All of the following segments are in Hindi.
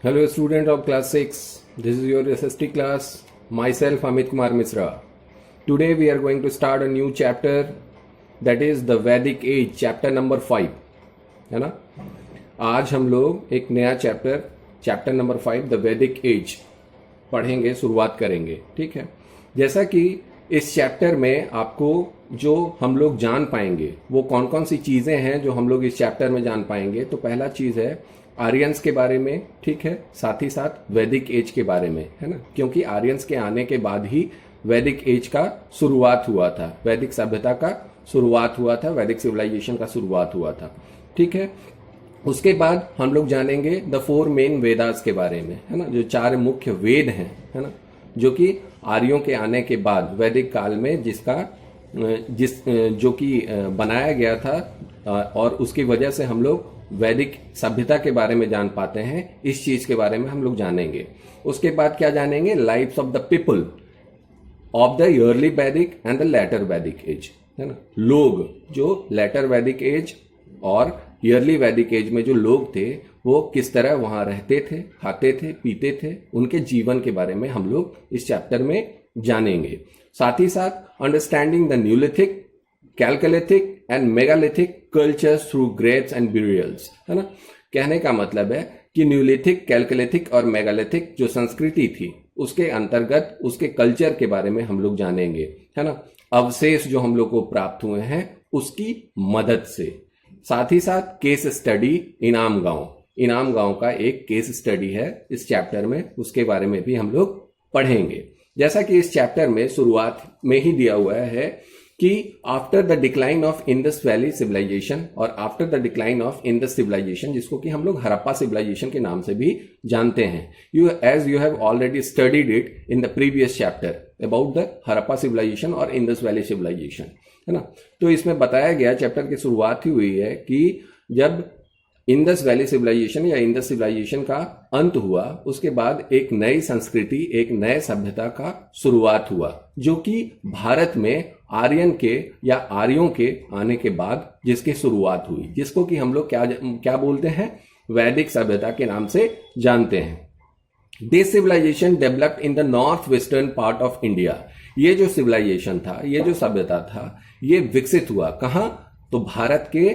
Hello, student of class 6. This is your SST class. Myself, Amit Kumar Misra. Today, we are going to start a new chapter, that is the Vedic Age, chapter number 5. है ना? आज हम लोग एक नया चैप्टर नंबर 5, द वैदिक एज पढ़ेंगे, शुरुआत करेंगे. ठीक है. जैसा कि इस चैप्टर में आपको जो हम लोग जान पाएंगे वो कौन कौन सी चीजें हैं जो हम लोग इस चैप्टर में जान पाएंगे. तो पहला चीज है आर्यंस के बारे में. ठीक है. साथ ही साथ वैदिक एज के बारे में, है ना, क्योंकि आर्यंस के आने के बाद ही वैदिक एज का शुरुआत हुआ था, वैदिक सभ्यता का शुरुआत हुआ था, वैदिक सिविलाइजेशन का शुरुआत हुआ था. ठीक है. उसके बाद हम लोग जानेंगे द 4 मेन वेदास के बारे में, है ना, जो 4 मुख्य वेद हैं, है ना, जो कि आर्यों के आने के बाद वैदिक काल में जो कि बनाया गया था और उसकी वजह से हम लोग वैदिक सभ्यता के बारे में जान पाते हैं. इस चीज के बारे में हम लोग जानेंगे. उसके बाद क्या जानेंगे? Lifes of the people of the early Vedic and the later Vedic age, है ना. लोग जो लेटर वैदिक एज और अर्ली वैदिक एज में जो लोग थे वो किस तरह वहां रहते थे, खाते थे, पीते थे, उनके जीवन के बारे में हम लोग इस चैप्टर में जानेंगे. साथ ही साथ understanding the Neolithic, chalcolithic and megalithic cultures through Graves and burials, है ना. कहने का मतलब है कि न्यूलिथिक, कैलकोलिथिक और मेगालिथिक जो संस्कृति थी उसके अंतर्गत उसके कल्चर के बारे में हम लोग जानेंगे, है ना. अवशेष जो हम लोग को प्राप्त हुए हैं उसकी मदद से. साथ ही साथ केस स्टडी इनाम गांव का एक केस स्टडी है इस चैप्टर में, उसके बारे में भी हम लोग पढ़ेंगे. जैसा कि इस चैप्टर में शुरुआत में ही दिया हुआ है कि after the decline of Indus valley civilization और after the decline of Indus civilization, जिसको कि हम लोग हड़प्पा सिविलाइजेशन के नाम से भी जानते हैं. As you have already studied it in the previous chapter about the Harappa civilization और इंडस वैली सिविलाइजेशन, है ना. तो इसमें बताया गया, चैप्टर की शुरुआत ही हुई है कि जब इंडस वैली सिविलाइजेशन या इंडस सिविलाइजेशन का अंत हुआ उसके बाद एक नई संस्कृति, एक नए सभ्यता का शुरुआत हुआ, जो कि भारत में आर्यन के या आर्यों के आने के बाद जिसकी शुरुआत हुई, जिसको कि हम लोग क्या बोलते हैं, वैदिक सभ्यता के नाम से जानते हैं. This civilization developed in the north western part of India. ये जो सिविलाइजेशन था, ये जो सभ्यता था, ये विकसित हुआ कहां? तो भारत के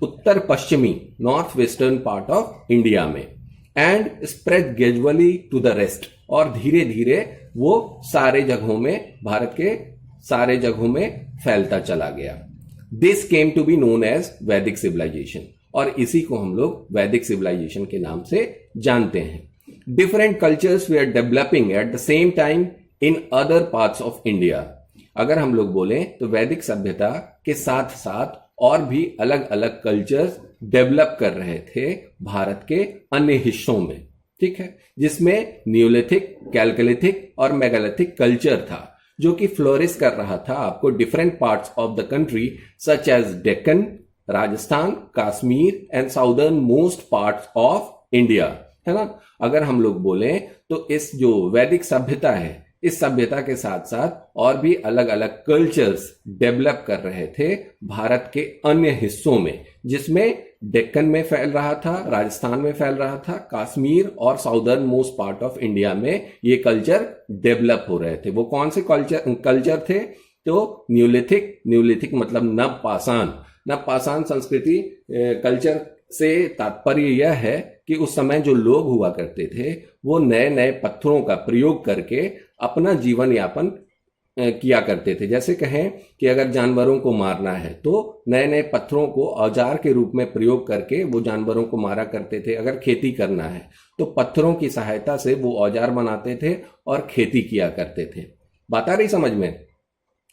उत्तर पश्चिमी north western part of India में. And spread gradually to the rest, और धीरे धीरे वो सारे जगहों में, भारत के सारे जगहों में फैलता चला गया. This came to be known as Vedic civilization, और इसी को हम लोग वैदिक सिविलाइजेशन के नाम से जानते हैं. Different cultures we are developing at the same time in other parts of India. अगर हम लोग बोलें तो वैदिक सभ्यता के साथ साथ और भी अलग अलग कल्चर्स डेवलप कर रहे थे भारत के अन्य हिस्सों में. ठीक है. जिसमें न्यूलिथिक, कैलकोलिथिक और मेगालिथिक कल्चर था जो कि फ्लोरिश कर रहा था आपको different parts of the country such as Deccan, Rajasthan, Kashmir and southern most parts of India, है ना. अगर हम लोग बोलें तो इस जो वैदिक सभ्यता है, इस सभ्यता के साथ साथ और भी अलग अलग कल्चर्स डेवलप कर रहे थे भारत के अन्य हिस्सों में, जिसमें डेक्कन में फैल रहा था, राजस्थान में फैल रहा था, कश्मीर और southern most part of India में ये कल्चर डेवलप हो रहे थे. वो कौन से कल्चर थे? तो न्यूलिथिक मतलब नवपाषाण संस्कृति. कल्चर से तात्पर्य यह है कि उस समय जो लोग हुआ करते थे वो नए नए पत्थरों का प्रयोग करके अपना जीवन यापन किया करते थे. जैसे कहें कि अगर जानवरों को मारना है तो नए नए पत्थरों को औजार के रूप में प्रयोग करके वो जानवरों को मारा करते थे. अगर खेती करना है तो पत्थरों की सहायता से वो औजार बनाते थे और खेती किया करते थे. बात आ रही समझ में?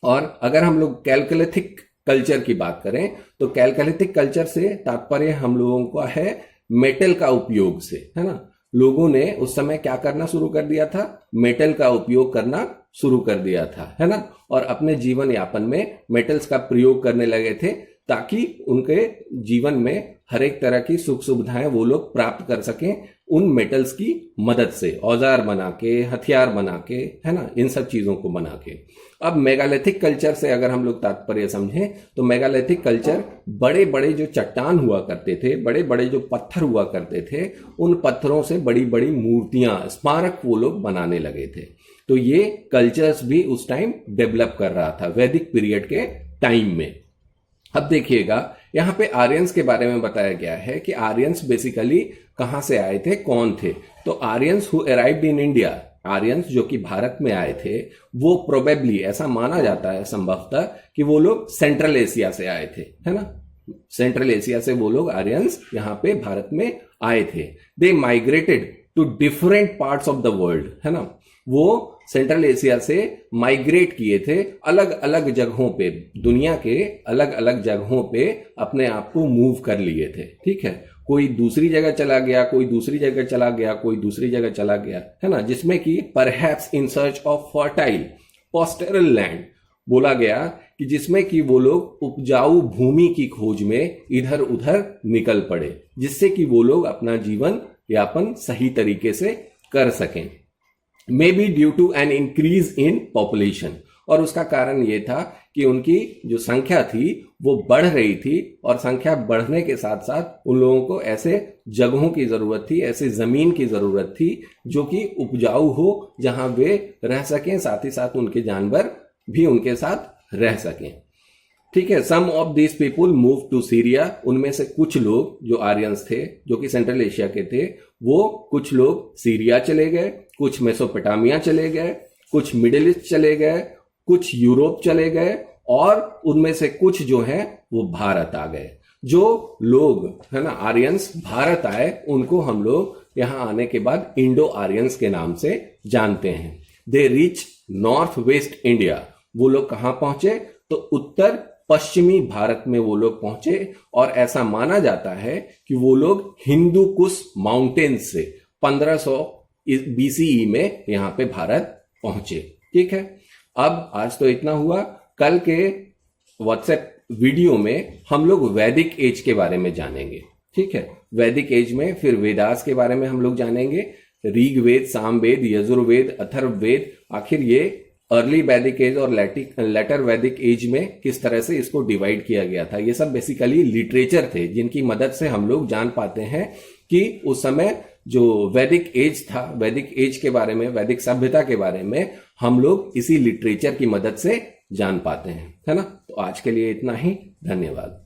और अगर हम लोग कैलकोलिथिक कल्चर की बात करें तो कैलकोलिथिक कल्चर से तात्पर्य हम लोगों का है मेटल का उपयोग से, है ना. लोगों ने उस समय क्या करना शुरू कर दिया था? मेटल का उपयोग करना शुरू कर दिया था, है ना. और अपने जीवन यापन में मेटल्स का प्रयोग करने लगे थे ताकि उनके जीवन में हर एक तरह की सुख सुविधाएं वो लोग प्राप्त कर सकें उन मेटल्स की मदद से, औजार बना के, हथियार बना के, है ना, इन सब चीजों को बना के। अब मेगालिथिक कल्चर से अगर हम लोग तात्पर्य समझें तो मेगालिथिक कल्चर बड़े बड़े जो चट्टान हुआ करते थे, बड़े बड़े जो पत्थर हुआ करते थे, उन पत्थरों से बड़ी बड़ी मूर्तियां, स्मारक वो लोग बनाने लगे थे। तो ये कल्चर्स भी उस टाइम डेवलप कर रहा था वैदिक पीरियड के टाइम में। अब देखिएगा यहां पे आर्यंस के बारे में बताया गया है कि आर्यंस बेसिकली कहां से आए थे, कौन थे। तो Aryans who arrived in India, Aryans जो कि भारत में आए थे, वो प्रोबेबली ऐसा माना जाता है संभवतः कि वो लोग सेंट्रल एशिया से आए थे, है ना। सेंट्रल एशिया से वो लोग आर्यंस यहां पे भारत में आए थे। They migrated to different parts of the world, है ना। वो सेंट्रल एशिया से माइग्रेट किए थे, अलग अलग जगहों पे, दुनिया के अलग अलग जगहों पे अपने आप को मूव कर लिए थे, ठीक है। कोई दूसरी जगह चला गया, कोई दूसरी जगह चला गया, कोई दूसरी जगह चला गया, है ना, जिसमें कि perhaps in search of fertile pastoral land बोला गया कि जिसमें कि वो लोग उपजाऊ भूमि की खोज में इधर उधर निकल पड़े, जिससे कि वो लोग अपना जीवन यापन सही तरीके से कर सकें। Maybe due to an increase in population, और उसका कारण यह था कि उनकी जो संख्या थी वो बढ़ रही थी, और संख्या बढ़ने के साथ साथ उन लोगों को ऐसे जगहों की जरूरत थी, ऐसे जमीन की जरूरत थी जो कि उपजाऊ हो, जहां वे रह सकें, साथ ही साथ उनके जानवर भी उनके साथ रह सकें, ठीक है। Some of this people move to Syria, उनमें से कुछ लोग जो आर्यंस थे, जो कि सेंट्रल एशिया के थे, वो कुछ लोग सीरिया चले गए, कुछ मेसोपोटामिया चले गए, कुछ मिडिल ईस्ट चले गए, कुछ यूरोप चले गए, और उनमें से कुछ जो है वो भारत आ गए। जो लोग, है ना, आर्यंस भारत आए, उनको हम लोग यहां आने के बाद इंडो आर्यंस के नाम से जानते हैं। They reach north west India, वो लोग कहां पहुंचे, तो उत्तर पश्चिमी भारत में वो लोग पहुंचे, और ऐसा माना जाता है कि वो लोग हिंदू कुश माउंटेन्स से 1500 बीसीई में यहां पे भारत पहुंचे, ठीक है। अब आज तो इतना हुआ, कल के व्हाट्सएप वीडियो में हम लोग वैदिक एज के बारे में जानेंगे, ठीक है। वैदिक एज में फिर वेदास के बारे में हम लोग जानेंगे, ऋग्वेद, सामवेद, यजुर्वेद, अथर्ववेद, आखिर ये अर्ली वैदिक एज और लेटर वैदिक एज में किस तरह से इसको डिवाइड किया गया था। ये सब बेसिकली लिटरेचर थे जिनकी मदद से हम लोग जान पाते हैं कि उस समय जो वैदिक एज था, वैदिक एज के बारे में, वैदिक सभ्यता के बारे में हम लोग इसी लिटरेचर की मदद से जान पाते हैं, है ना। तो आज के लिए इतना ही, धन्यवाद।